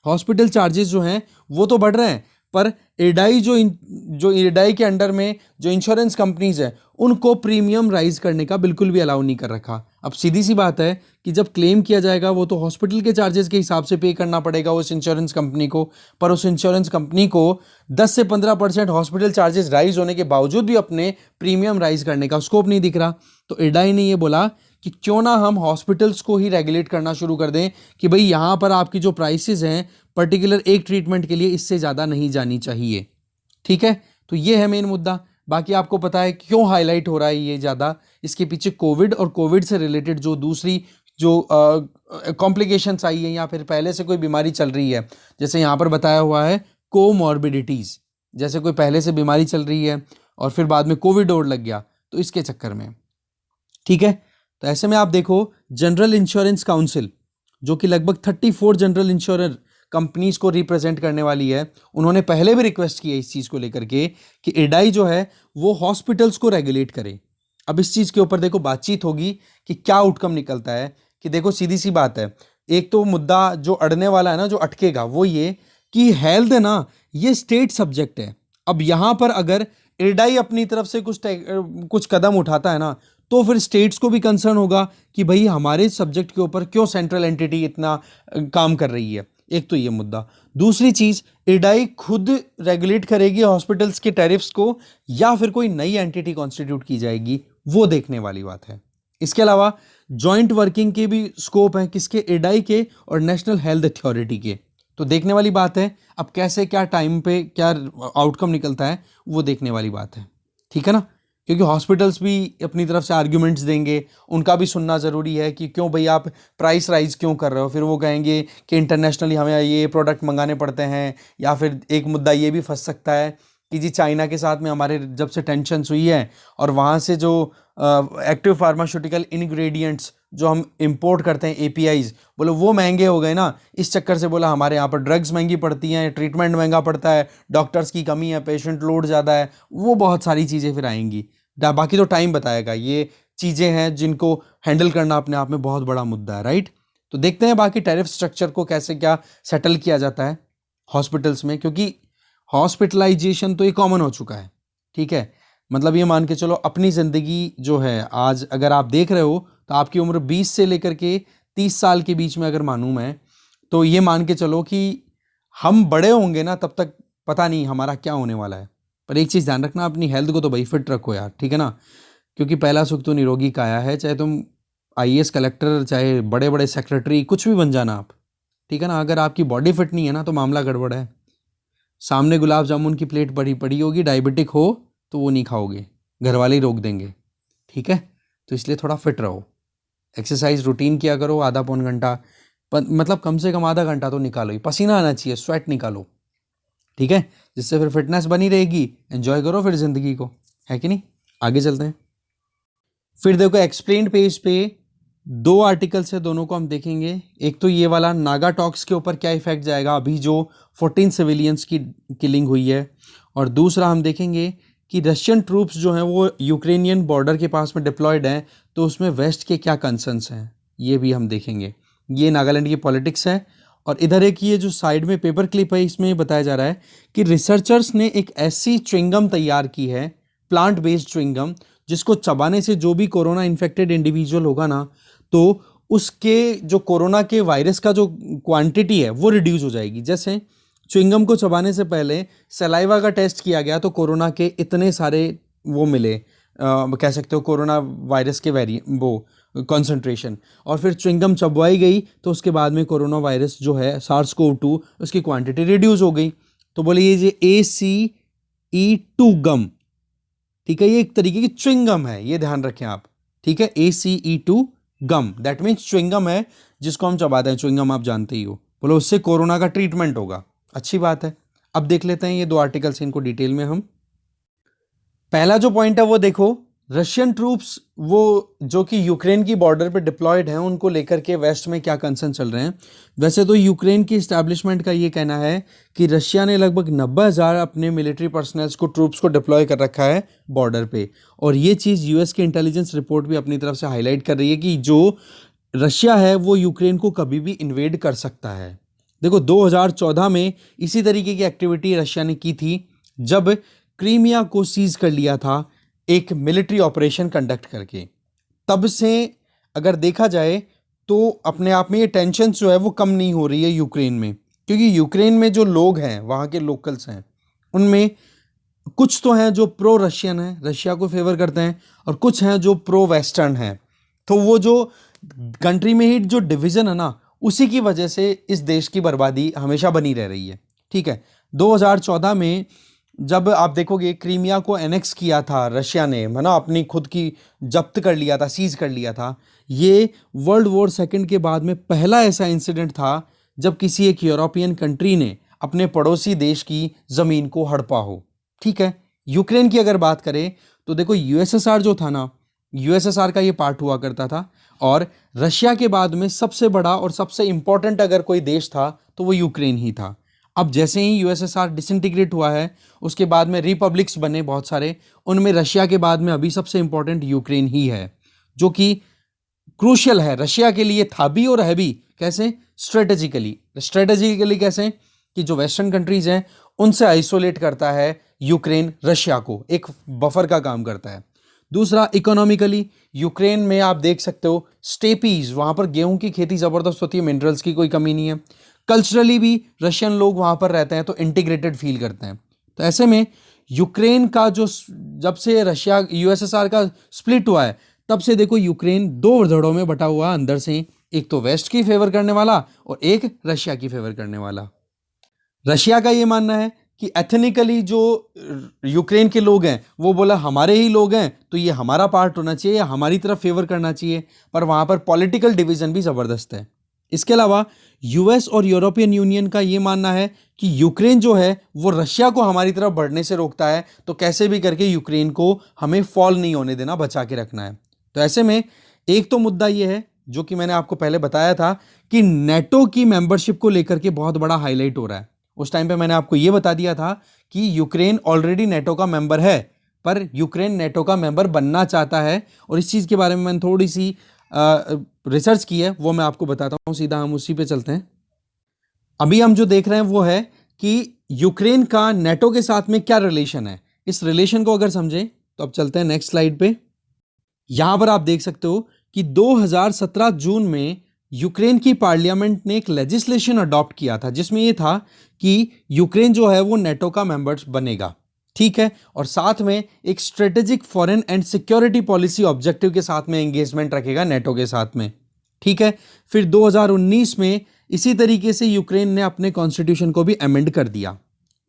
हॉस्पिटल चार्जेस जो हैं वो तो बढ़ रहे हैं, पर एडाई जो एडाई के अंडर में जो इंश्योरेंस कंपनीज है उनको प्रीमियम राइज करने का बिल्कुल भी अलाउ नहीं कर रखा। अब सीधी सी बात है कि जब क्लेम किया जाएगा वो तो हॉस्पिटल के चार्जेस के हिसाब से पे करना पड़ेगा उस इंश्योरेंस कंपनी को, पर उस इंश्योरेंस कंपनी को 10 से 15% हॉस्पिटल चार्जेस राइज होने के बावजूद भी अपने प्रीमियम राइज करने का स्कोप नहीं दिख रहा। तो एडाई ने ये बोला कि क्यों ना हम हॉस्पिटल्स को ही रेगुलेट करना शुरू कर दें कि भाई, यहाँ पर आपकी जो प्राइसेस हैं पर्टिकुलर एक ट्रीटमेंट के लिए, इससे ज़्यादा नहीं जानी चाहिए, ठीक है। तो ये है मेन मुद्दा। बाकी आपको पता है क्यों हाईलाइट हो रहा है ये ज़्यादा, इसके पीछे कोविड और कोविड से रिलेटेड जो दूसरी जो कॉम्प्लिकेशंस आई है या फिर पहले से कोई बीमारी चल रही है, जैसे यहाँ पर बताया हुआ है कोमॉर्बिडिटीज़, जैसे कोई पहले से बीमारी चल रही है और फिर बाद में कोविड और लग गया, तो इसके चक्कर में, ठीक है। तो ऐसे में आप देखो, जनरल इंश्योरेंस काउंसिल जो कि लगभग 34 जनरल इंश्योरर कंपनीज को रिप्रेजेंट करने वाली है, उन्होंने पहले भी रिक्वेस्ट की है इस चीज़ को लेकर के कि एडाई जो है वो हॉस्पिटल्स को रेगुलेट करे। अब इस चीज़ के ऊपर देखो बातचीत होगी कि क्या आउटकम निकलता है। कि देखो, सीधी सी बात है, एक तो मुद्दा जो अड़ने वाला है ना, जो अटकेगा, वो ये कि हेल्थ है ना, ये स्टेट सब्जेक्ट है। अब यहाँ पर अगर इरडाई अपनी तरफ से कुछ कदम उठाता है ना, तो फिर स्टेट्स को भी कंसर्न होगा कि भाई हमारे सब्जेक्ट के ऊपर क्यों सेंट्रल एंटिटी इतना काम कर रही है। एक तो ये मुद्दा। दूसरी चीज, इरडाई खुद रेगुलेट करेगी हॉस्पिटल्स के टैरिफ्स को या फिर कोई नई एंटिटी कॉन्स्टिट्यूट की जाएगी, वो देखने वाली बात है। इसके अलावा जॉइंट वर्किंग के भी स्कोप है, किसके, इरडाई के और नेशनल हेल्थ अथॉरिटी के। तो देखने वाली बात है अब कैसे क्या टाइम पे क्या आउटकम निकलता है, वो देखने वाली बात है। ठीक है ना, क्योंकि हॉस्पिटल्स भी अपनी तरफ से आर्ग्यूमेंट्स देंगे, उनका भी सुनना ज़रूरी है कि क्यों भाई आप प्राइस राइज क्यों कर रहे हो। फिर वो कहेंगे कि इंटरनेशनली हमें ये प्रोडक्ट मंगाने पड़ते हैं, या फिर एक मुद्दा ये भी फंस सकता है कि जी चाइना के साथ में हमारे जब से टेंशन हुई है और वहाँ से जो एक्टिव फार्मास्यूटिकल इंग्रेडिएंट्स जो हम इंपोर्ट करते हैं एपीआईज, बोलो वो महंगे हो गए ना, इस चक्कर से बोला हमारे यहाँ पर ड्रग्स महंगी पड़ती हैं, ट्रीटमेंट महंगा पड़ता है, डॉक्टर्स की कमी है, पेशेंट लोड ज़्यादा है, वो बहुत सारी चीज़ें फिर आएंगी। बाकी तो टाइम बताएगा, ये चीज़ें हैं जिनको हैंडल करना अपने आप में बहुत बड़ा मुद्दा है, राइट। तो देखते हैं बाकी टैरिफ स्ट्रक्चर को कैसे क्या सेटल किया जाता है हॉस्पिटल्स में, क्योंकि हॉस्पिटलाइजेशन तो ये कॉमन हो चुका है। ठीक है, मतलब ये मान के चलो अपनी ज़िंदगी जो है आज अगर आप देख रहे हो तो आपकी उम्र 20 से लेकर के 30 साल के बीच में अगर मानूं मैं, तो ये मान के चलो कि हम बड़े होंगे ना, तब तक पता नहीं हमारा क्या होने वाला है। पर एक चीज़ ध्यान रखना, अपनी हेल्थ को तो भाई फिट रखो यार, ठीक है ना, क्योंकि पहला सुख तो निरोगी काया है। चाहे तुम आईएएस कलेक्टर, चाहे बड़े बड़े सेक्रेटरी, कुछ भी बन जाना आप, ठीक है ना, अगर आपकी बॉडी फिट नहीं है ना तो मामला गड़बड़ है। सामने गुलाब जामुन की प्लेट बड़ी पड़ी होगी, डायबिटिक हो तो वो नहीं खाओगे, घर वाले ही रोक देंगे। ठीक है, तो इसलिए थोड़ा फिट रहो, एक्सरसाइज रूटीन किया करो, आधा पौन घंटा, मतलब कम से कम आधा घंटा तो निकालो ही, पसीना आना चाहिए, स्वेट निकालो। ठीक है, जिससे फिर फिटनेस बनी रहेगी, एंजॉय करो फिर ज़िंदगी को, है कि नहीं। आगे चलते हैं। फिर देखो एक्सप्लेन्ड पेज पे 2 आर्टिकल्स है, दोनों को हम देखेंगे। एक तो ये वाला नागा टॉक्स के ऊपर क्या इफेक्ट जाएगा, अभी जो 14 सिविलियंस की किलिंग हुई है, और दूसरा हम देखेंगे कि रशियन ट्रूप्स जो हैं वो यूक्रेनियन बॉर्डर के पास में डिप्लॉयड हैं, तो उसमें वेस्ट के क्या कंसर्न्स हैं, ये भी हम देखेंगे। ये नागालैंड की पॉलिटिक्स है। और इधर एक ये जो साइड में पेपर क्लिप है, इसमें बताया जा रहा है कि रिसर्चर्स ने एक ऐसी च्युइंगम तैयार की है, प्लांट बेस्ड च्युइंगम, जिसको चबाने से जो भी कोरोना इन्फेक्टेड इंडिविजुअल होगा ना, तो उसके जो कोरोना के वायरस का जो क्वांटिटी है वो रिड्यूस हो जाएगी। जैसे च्युइंगम को चबाने से पहले सलाइवा का टेस्ट किया गया तो कोरोना के इतने सारे वो मिले, कह सकते हो कोरोना वायरस के वो कॉन्सेंट्रेशन, और फिर च्युइंगम चबवाई गई तो उसके बाद में कोरोना वायरस जो है SARS-CoV-2 उसकी क्वांटिटी रिड्यूस हो गई। तो बोले ये ACE2 गम, ठीक है, ये एक तरीके की च्युइंगम है, ये ध्यान रखें आप। ठीक है, ACE2 gum, that means chewing gum है जिसको हम चबाते हैं, च्युइंगम आप जानते ही हो। बोलो उससे कोरोना का ट्रीटमेंट होगा, अच्छी बात है। अब देख लेते हैं ये 2 आर्टिकल्स, इनको डिटेल में हम। पहला जो पॉइंट है वो देखो, रशियन ट्रूप्स वो जो कि यूक्रेन की बॉर्डर पे डिप्लॉयड हैं, उनको लेकर के वेस्ट में क्या कंसर्न चल रहे हैं। वैसे तो यूक्रेन की इस्टेब्लिशमेंट का ये कहना है कि रशिया ने लगभग 90,000 अपने मिलिट्री पर्सनल्स को, ट्रूप्स को डिप्लॉय कर रखा है बॉर्डर पे। और ये चीज़ यूएस की इंटेलिजेंस रिपोर्ट भी अपनी तरफ से हाईलाइट कर रही है कि जो रशिया है वो यूक्रेन को कभी भी इन्वेड कर सकता है। देखो 2014 में इसी तरीके की एक्टिविटी रशिया ने की थी, जब क्रीमिया को सीज कर लिया था एक मिलिट्री ऑपरेशन कंडक्ट करके। तब से अगर देखा जाए तो अपने आप में ये टेंशन जो है वो कम नहीं हो रही है यूक्रेन में, क्योंकि यूक्रेन में जो लोग हैं, वहाँ के लोकल्स हैं, उनमें कुछ तो हैं जो प्रो रशियन हैं, रशिया को फेवर करते हैं, और कुछ हैं जो प्रो वेस्टर्न हैं। तो वो जो कंट्री में ही जो डिवीज़न है ना, उसी की वजह से इस देश की बर्बादी हमेशा बनी रह रही है। ठीक है, 2014 में जब आप देखोगे क्रीमिया को एनेक्स किया था रशिया ने, है ना, अपनी खुद की जब्त कर लिया था, सीज कर लिया था। ये वर्ल्ड वॉर सेकंड के बाद में पहला ऐसा इंसिडेंट था जब किसी एक यूरोपियन कंट्री ने अपने पड़ोसी देश की ज़मीन को हड़पा हो। ठीक है, यूक्रेन की अगर बात करें तो देखो यूएसएसआर जो था ना, यूएसएसआर का ये पार्ट हुआ करता था, और रशिया के बाद में सबसे बड़ा और सबसे इंपॉर्टेंट अगर कोई देश था तो वो यूक्रेन ही था। अब जैसे ही यूएसएसआर डिसइंटीग्रेट हुआ है, उसके बाद में रिपब्लिक्स बने बहुत सारे, उनमें रशिया के बाद में अभी सबसे इंपॉर्टेंट यूक्रेन ही है, जो कि क्रूशियल है रशिया के लिए, था भी और है भी। कैसे? स्ट्रेटेजिकली कैसे? कि जो वेस्टर्न कंट्रीज हैं उनसे आइसोलेट करता है यूक्रेन रशिया को, एक बफर का काम करता है। दूसरा, इकोनॉमिकली यूक्रेन में आप देख सकते हो स्टेपीज, वहाँ पर गेहूं की खेती ज़बरदस्त होती है, मिनरल्स की कोई कमी नहीं है। कल्चरली भी रशियन लोग वहाँ पर रहते हैं तो इंटीग्रेटेड फील करते हैं। तो ऐसे में यूक्रेन का जो, जब से रशिया यूएसएसआर का स्प्लिट हुआ है तब से देखो यूक्रेन दो धड़ों में बटा हुआ अंदर से, एक तो वेस्ट की फेवर करने वाला और एक रशिया की फेवर करने वाला। रशिया का ये मानना है कि एथनिकली जो यूक्रेन के लोग हैं वो बोला हमारे ही लोग हैं तो ये हमारा पार्ट होना चाहिए या हमारी तरफ फेवर करना चाहिए, पर वहाँ पर पॉलिटिकल डिवीजन भी ज़बरदस्त है। इसके अलावा यूएस और यूरोपियन यूनियन का ये मानना है कि यूक्रेन जो है वो रशिया को हमारी तरफ बढ़ने से रोकता है, तो कैसे भी करके यूक्रेन को हमें फॉल नहीं होने देना, बचा के रखना है। तो ऐसे में एक तो मुद्दा ये है जो कि मैंने आपको पहले बताया था कि नेटो की मेंबरशिप को लेकर के बहुत बड़ा हाईलाइट हो रहा है। उस टाइम पे मैंने आपको ये बता दिया था कि यूक्रेन ऑलरेडी नेटो का मेंबर है, पर यूक्रेन नेटो का मेंबर बनना चाहता है, और इस चीज़ के बारे में मैंने थोड़ी सी रिसर्च की है, वो मैं आपको बताता हूँ। सीधा हम उसी पे चलते हैं। अभी हम जो देख रहे हैं वो है कि यूक्रेन का नेटो के साथ में क्या रिलेशन है। इस रिलेशन को अगर समझें तो अब चलते हैं नेक्स्ट स्लाइड पे। यहां पर आप देख सकते हो कि 2017 जून में यूक्रेन की पार्लियामेंट ने एक लेजिस्लेशन अडॉप्ट किया था जिसमें यह था कि यूक्रेन जो है वो नेटो का मेंबर बनेगा, ठीक है, और साथ में एक strategic foreign and security policy objective के साथ में एंगेजमेंट रखेगा नेटो के साथ में, ठीक है। फिर 2019 में इसी तरीके से यूक्रेन ने अपने कॉन्स्टिट्यूशन को भी अमेंड कर दिया,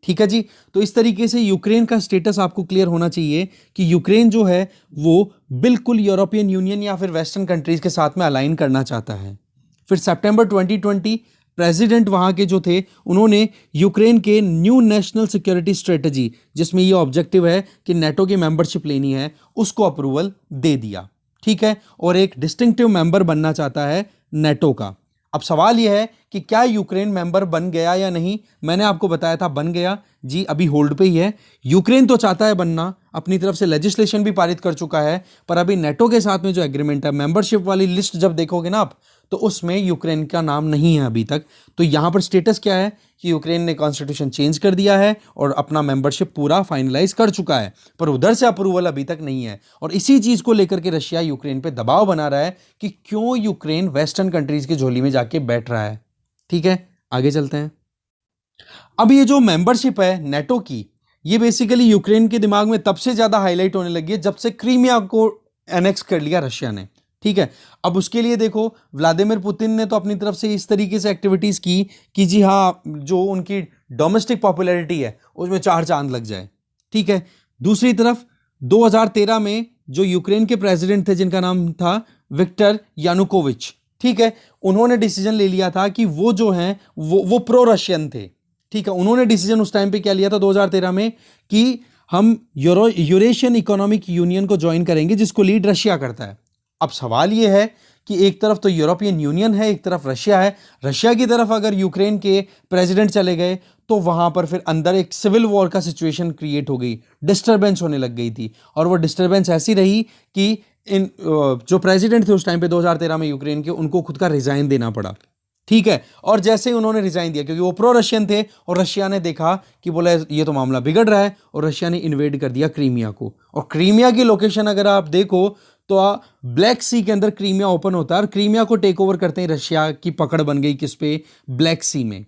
ठीक है जी। तो इस तरीके से यूक्रेन का स्टेटस आपको क्लियर होना चाहिए कि यूक्रेन जो है वो बिल्कुल यूरोपियन यूनियन या फिर वेस्टर्न कंट्रीज के साथ में अलाइन करना चाहता है। फिर सितंबर 2020 प्रेसिडेंट वहां के जो थे उन्होंने यूक्रेन के न्यू नेशनल सिक्योरिटी स्ट्रेटजी, जिसमें ये ऑब्जेक्टिव है कि नेटो की मेंबरशिप लेनी है, उसको अप्रूवल दे दिया, ठीक है, और एक डिस्टिंक्टिव मेंबर बनना चाहता है नेटो का। अब सवाल यह है कि क्या यूक्रेन मेंबर बन गया या नहीं। मैंने आपको बताया था बन गया जी, अभी होल्ड पे ही है। यूक्रेन तो चाहता है बनना, अपनी तरफ से लेजिस्लेशन भी पारित कर चुका है, पर अभी नेटो के साथ में जो एग्रीमेंट है, मेंबरशिप वाली लिस्ट जब देखोगे ना आप, तो उसमें यूक्रेन का नाम नहीं है अभी तक। तो यहां पर स्टेटस क्या है कि यूक्रेन ने कॉन्स्टिट्यूशन चेंज कर दिया है और अपना मेंबरशिप पूरा फाइनलाइज कर चुका है, पर उधर से अप्रूवल अभी तक नहीं है। और इसी चीज को लेकर के रशिया यूक्रेन पे दबाव बना रहा है कि क्यों यूक्रेन वेस्टर्न कंट्रीज की झोली में जाके बैठ रहा है, ठीक है। आगे चलते हैं। अब ये जो मेंबरशिप है नेटो की, ये बेसिकली यूक्रेन के दिमाग में तब से ज्यादा हाईलाइट होने लगी है जब से क्रीमिया को एनेक्स कर लिया रशिया ने, ठीक है। अब उसके लिए देखो व्लादिमीर पुतिन ने तो अपनी तरफ से इस तरीके से एक्टिविटीज की कि जी हाँ, जो उनकी डोमेस्टिक पॉपुलैरिटी है उसमें चार चांद लग जाए, ठीक है। दूसरी तरफ 2013 में जो यूक्रेन के प्रेसिडेंट थे जिनका नाम था विक्टर यानुकोविच, ठीक है, उन्होंने डिसीजन ले लिया था कि वो जो हैं वो प्रो रशियन थे, ठीक है। उन्होंने डिसीजन उस टाइम पे क्या लिया था 2013 में कि हम यूरेशियन इकोनॉमिक यूनियन को ज्वाइन करेंगे जिसको लीड रशिया करता है। अब सवाल यह है कि एक तरफ तो यूरोपियन यूनियन है, एक तरफ रशिया है। रशिया की तरफ अगर यूक्रेन के प्रेसिडेंट चले गए तो वहां पर फिर अंदर एक सिविल वॉर का सिचुएशन क्रिएट हो गई, डिस्टर्बेंस होने लग गई थी। और वो डिस्टर्बेंस ऐसी रही कि इन जो प्रेसिडेंट थे उस टाइम पे 2013 में यूक्रेन के, उनको खुद का रिजाइन देना पड़ा, ठीक है। और जैसे ही उन्होंने रिजाइन दिया, क्योंकि वो प्रो रशियन थे और रशिया ने देखा कि बोला ये तो मामला बिगड़ रहा है, और रशिया ने इन्वेड कर दिया क्रीमिया को। और क्रीमिया की लोकेशन अगर आप देखो तो ब्लैक सी के अंदर क्रीमिया ओपन होता है और क्रीमिया को टेक ओवर करते हैं रशिया की पकड़ बन गई किस पे, ब्लैक सी में।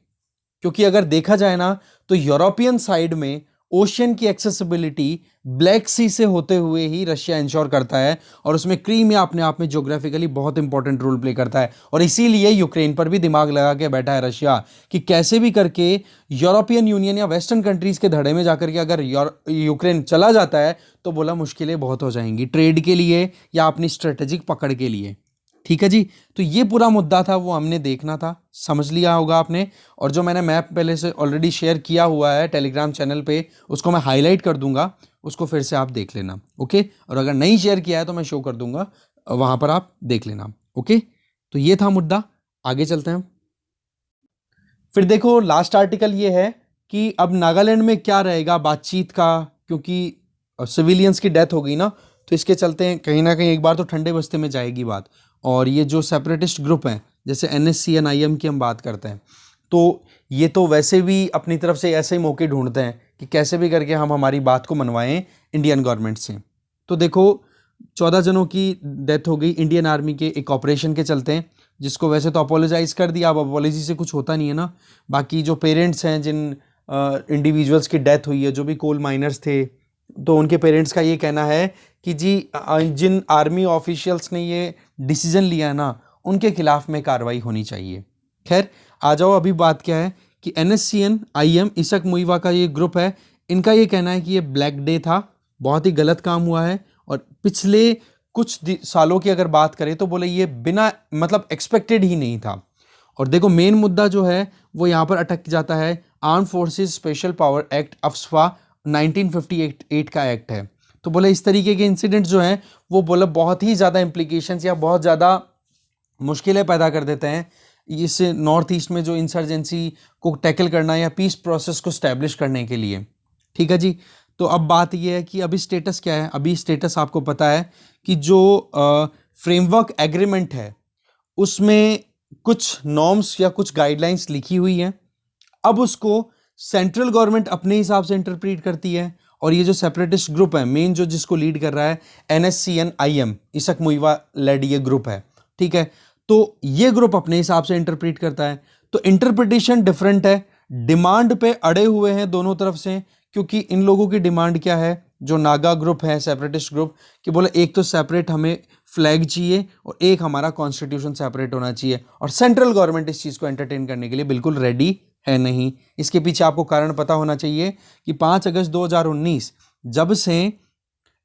क्योंकि अगर देखा जाए ना तो यूरोपियन साइड में ओशियन की एक्सेसिबिलिटी ब्लैक सी से होते हुए ही रशिया इंश्योर करता है, और उसमें क्रीमिया अपने आप में ज्योग्राफिकली बहुत इंपॉर्टेंट रोल प्ले करता है। और इसीलिए यूक्रेन पर भी दिमाग लगा के बैठा है रशिया कि कैसे भी करके यूरोपियन यूनियन या वेस्टर्न कंट्रीज के धड़े में जाकर के अगर यूक्रेन चला जाता है तो बोला मुश्किलें बहुत हो जाएंगी ट्रेड के लिए या अपनी स्ट्रेटेजिक पकड़ के लिए, ठीक है जी। तो ये पूरा मुद्दा था, वो हमने देखना था, समझ लिया होगा आपने। और जो मैंने मैप पहले से ऑलरेडी शेयर किया हुआ है टेलीग्राम चैनल पे, उसको मैं हाईलाइट कर दूंगा, उसको फिर से आप देख लेना, ओके। और अगर नहीं शेयर किया है तो मैं शो कर दूंगा, वहां पर आप देख लेना, ओके। तो ये था मुद्दा, आगे चलते हैं। फिर देखो लास्ट आर्टिकल ये है कि अब नागालैंड में क्या रहेगा बातचीत का, क्योंकि सिविलियंस की डेथ हो गई ना, तो इसके चलते हैं कहीं ना कहीं एक बार तो ठंडे बस्ते में जाएगी बात। और ये जो सेपरेटिस्ट ग्रुप हैं जैसे NSCN-IM की हम बात करते हैं, तो ये तो वैसे भी अपनी तरफ से ऐसे ही मौके ढूंढते हैं कि कैसे भी करके हम हमारी बात को मनवाएं इंडियन गवर्नमेंट से। तो देखो 14 जनों की डेथ हो गई इंडियन आर्मी के एक ऑपरेशन के चलते हैं, जिसको वैसे तो अपोलोजाइज कर दिया, अब अपोलॉजी से कुछ होता नहीं है ना। बाकी जो पेरेंट्स हैं जिन इंडिविजुअल्स की डेथ हुई है, जो भी कोल माइनर्स थे, तो उनके पेरेंट्स का ये कहना है कि जी जिन आर्मी ऑफिशियल्स ने ये डिसीजन लिया है ना, उनके खिलाफ में कार्रवाई होनी चाहिए। खैर आ जाओ, अभी बात क्या है कि NSCN IM इसक मुइवा का ये ग्रुप है, इनका ये कहना है कि ये ब्लैक डे था, बहुत ही गलत काम हुआ है, और पिछले कुछ सालों की अगर बात करें तो बोले ये बिना मतलब एक्सपेक्टेड ही नहीं था। और देखो मेन मुद्दा जो है वो यहाँ पर अटक जाता है arm forces special power act AFSPA 1958 का एक्ट है। तो बोले इस तरीके के इंसिडेंट जो हैं वो बोले बहुत ही ज़्यादा इम्प्लीकेशंस या बहुत ज़्यादा मुश्किलें पैदा कर देते हैं इस नॉर्थ ईस्ट में जो इंसर्जेंसी को टैकल करना या पीस प्रोसेस को स्टैब्लिश करने के लिए। ठीक है जी। तो अब बात यह है कि अभी स्टेटस क्या है। अभी स्टेटस आपको पता है कि जो फ्रेमवर्क एग्रीमेंट है उसमें कुछ नॉर्म्स या कुछ गाइडलाइंस लिखी हुई हैं। अब उसको सेंट्रल गवर्नमेंट अपने हिसाब से इंटरप्रीट करती है, और ये जो सेपरेटिस्ट ग्रुप है मेन जो जिसको लीड कर रहा है NSCN IM इसक मुइवा लेड ये ग्रुप है। ठीक है, तो ये ग्रुप अपने हिसाब से इंटरप्रीट करता है, तो इंटरप्रिटेशन डिफरेंट है। डिमांड पे अड़े हुए हैं दोनों तरफ से, क्योंकि इन लोगों की डिमांड क्या है, जो नागा ग्रुप है सेपरेटिस्ट ग्रुप, कि बोले एक तो सेपरेट हमें फ्लैग चाहिए और एक हमारा कॉन्स्टिट्यूशन सेपरेट होना चाहिए, और सेंट्रल गवर्नमेंट इस चीज़ को एंटरटेन करने के लिए बिल्कुल रेडी है नहीं। इसके पीछे आपको कारण पता होना चाहिए कि 5 अगस्त 2019 जब से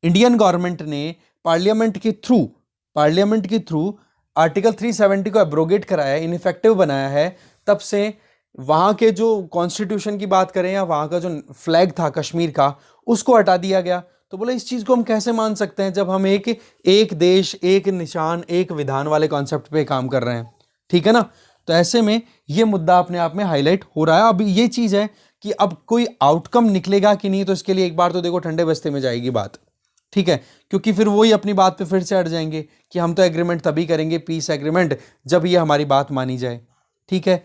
इंडियन गवर्नमेंट ने पार्लियामेंट के थ्रू आर्टिकल 370 को एब्रोगेट कराया, इनइफेक्टिव बनाया है, तब से वहाँ के जो कॉन्स्टिट्यूशन की बात करें या वहाँ का जो फ्लैग था कश्मीर का उसको हटा दिया गया। तो बोले इस चीज़ को हम कैसे मान सकते हैं जब हम एक देश एक निशान एक विधान वाले कॉन्सेप्ट पे काम कर रहे हैं। ठीक है ना। तो ऐसे में ये मुद्दा अपने आप में हाईलाइट हो रहा है। अब ये चीज़ है कि अब कोई आउटकम निकलेगा कि नहीं, तो इसके लिए एक बार तो देखो ठंडे बस्ते में जाएगी बात। ठीक है, क्योंकि फिर वही अपनी बात पे फिर से अड़ जाएंगे कि हम तो एग्रीमेंट तभी करेंगे पीस एग्रीमेंट जब ये हमारी बात मानी जाए। ठीक है,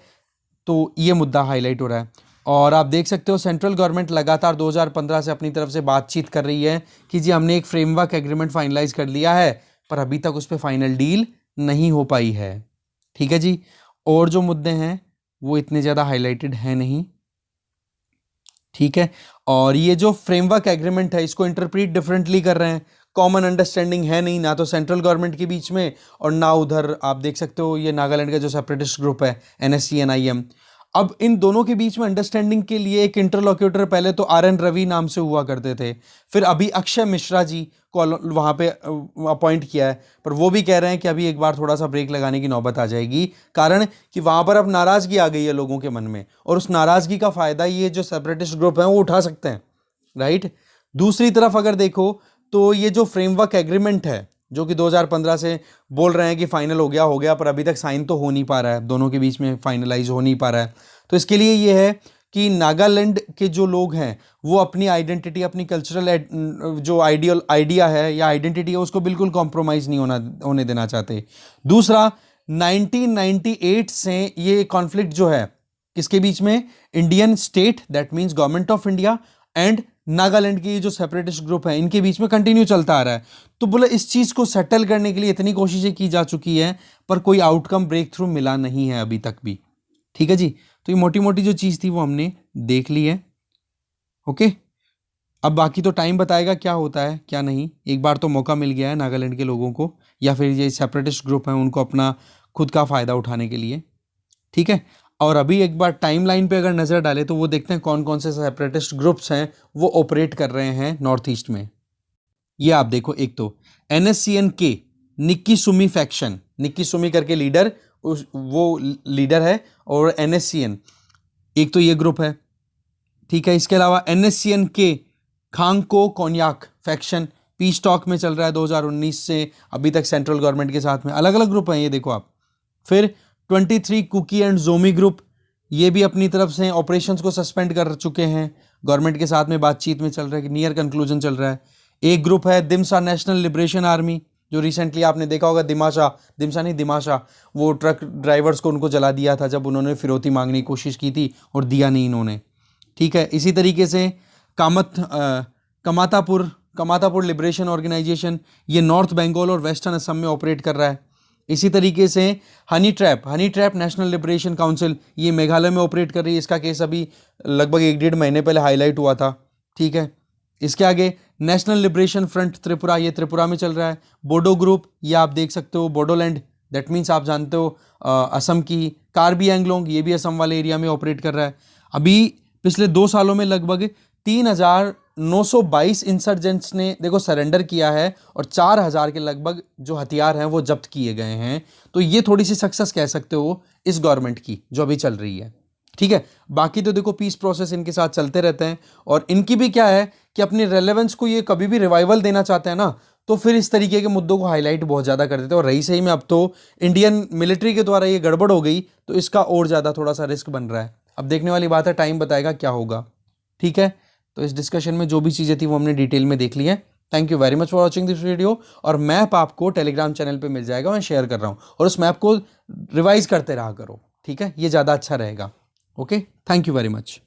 तो ये मुद्दा हाईलाइट हो रहा है। और आप देख सकते हो सेंट्रल गवर्नमेंट लगातार 2015 से अपनी तरफ से बातचीत कर रही है कि जी हमने एक फ्रेमवर्क एग्रीमेंट फाइनलाइज कर लिया है, पर अभी तक उस पर फाइनल डील नहीं हो पाई है। ठीक है जी। और जो मुद्दे हैं वो इतने ज़्यादा हाईलाइटेड हैं नहीं। ठीक है, और ये जो फ्रेमवर्क एग्रीमेंट है इसको इंटरप्रीट डिफरेंटली कर रहे हैं, कॉमन अंडरस्टैंडिंग है नहीं, ना तो सेंट्रल गवर्नमेंट के बीच में और ना उधर आप देख सकते हो ये नागालैंड का जो सेपरेटिस्ट ग्रुप है NSCN IM। अब इन दोनों के बीच में अंडरस्टैंडिंग के लिए एक इंटरलोक्यूटर पहले तो RN रवि नाम से हुआ करते थे, फिर अभी अक्षय मिश्रा जी को वहाँ पे अपॉइंट किया है, पर वो भी कह रहे हैं कि अभी एक बार थोड़ा सा ब्रेक लगाने की नौबत आ जाएगी, कारण कि वहाँ पर अब नाराज़गी आ गई है लोगों के मन में, और उस नाराज़गी का फ़ायदा ये जो सेपरेटिस्ट ग्रुप हैं वो उठा सकते हैं। राइट। दूसरी तरफ अगर देखो तो ये जो फ्रेमवर्क एग्रीमेंट है जो कि 2015 से बोल रहे हैं कि फाइनल हो गया, पर अभी तक साइन तो हो नहीं पा रहा है, दोनों के बीच में फाइनलाइज हो नहीं पा रहा है। तो इसके लिए ये है कि नागालैंड के जो लोग हैं वो अपनी आइडेंटिटी, अपनी कल्चरल जो आइडिया है या आइडेंटिटी है उसको बिल्कुल कॉम्प्रोमाइज़ नहीं होने देना चाहते। दूसरा 1998 से ये कॉन्फ्लिक्ट जो है किसके बीच में, Indian state that means government of India and Nagaland की जो सेपरेटिस्ट ग्रुप है इनके बीच में कंटिन्यू चलता आ रहा है। तो बोले इस चीज़ को सेटल करने के लिए इतनी कोशिशें की जा चुकी है, पर कोई आउटकम ब्रेक थ्रू मिला नहीं है अभी तक भी। ठीक है जी। तो ये मोटी मोटी जो चीज़ थी वो हमने देख ली है। ओके, अब बाकी तो टाइम बताएगा क्या होता है क्या नहीं। एक बार तो मौका मिल गया है नागालैंड के लोगों को या फिर ये सेपरेटिस्ट ग्रुप हैं उनको अपना खुद का फ़ायदा उठाने के लिए। ठीक है, और अभी एक बार टाइमलाइन पे अगर नज़र डालें तो वो देखते हैं कौन कौन से सेपरेटिस्ट ग्रुप्स हैं वो ऑपरेट कर रहे हैं नॉर्थ ईस्ट में। ये आप देखो, एक तो NSCN के निक्की सुमी फैक्शन, निक्की सुमी करके लीडर वो लीडर है, और NSCN एक तो ये ग्रुप है। ठीक है, इसके अलावा NSCN के खांगको कोन्याक फैक्शन पीस टॉक में चल रहा है 2019 से अभी तक सेंट्रल गवर्नमेंट के साथ में। अलग अलग ग्रुप हैं ये देखो आप। फिर 23 कुकी एंड जोमी ग्रुप, ये भी अपनी तरफ से ऑपरेशंस को सस्पेंड कर चुके हैं, गवर्नमेंट के साथ में बातचीत में चल रहा है कि नियर कंक्लूजन चल रहा है। एक ग्रुप है दिमसा नेशनल लिबरेशन आर्मी जो रिसेंटली आपने देखा होगा दिमाशा, वो ट्रक ड्राइवर्स को उनको जला दिया था जब उन्होंने फिरौती मांगने की कोशिश की थी और दिया नहीं इन्होंने। ठीक है, इसी तरीके से कमातापुर लिबरेशन ऑर्गेनाइजेशन, ये नॉर्थ बंगाल और वेस्टर्न असम में ऑपरेट कर रहा है। इसी तरीके से honey trap national liberation council, ये मेघालय में ऑपरेट कर रही है। इसका केस अभी लगभग 1-1.5 महीने पहले हाईलाइट हुआ था। ठीक है, इसके आगे नेशनल लिबरेशन फ्रंट त्रिपुरा, ये त्रिपुरा में चल रहा है। बोडो ग्रुप, ये आप देख सकते हो, बोडोलैंड, दैट मीन्स आप जानते हो असम की। कार्बी एंगलोंग, ये भी असम वाले एरिया में ऑपरेट कर रहा है। अभी पिछले 2 सालों में लगभग 3,922 इंसर्जेंट्स ने देखो सरेंडर किया है और 4,000 के लगभग जो हथियार हैं वो जब्त किए गए हैं। तो ये थोड़ी सी सक्सेस कह सकते हो इस गवर्नमेंट की जो अभी चल रही है। ठीक है, बाकी तो देखो पीस प्रोसेस इनके साथ चलते रहते हैं और इनकी भी क्या है कि अपनी रेलेवेंस को ये कभी भी रिवाइवल देना चाहते हैं ना, तो फिर इस तरीके के मुद्दों को हाईलाइट बहुत ज़्यादा कर देते हैं। और रही सही में अब तो इंडियन मिलिट्री के द्वारा ये गड़बड़ हो गई तो इसका और ज़्यादा थोड़ा सा रिस्क बन रहा है। अब देखने वाली बात है, टाइम बताएगा क्या होगा। ठीक है, तो इस डिस्कशन में जो भी चीज़ें थी वो हमने डिटेल में देख ली है। Thank you very much for watching this video. और मैप आपको टेलीग्राम चैनल पे मिल जाएगा, मैं शेयर कर रहा हूँ, और उस मैप को रिवाइज करते रहा करो। ठीक है, ये ज़्यादा अच्छा रहेगा। Okay, thank you very much.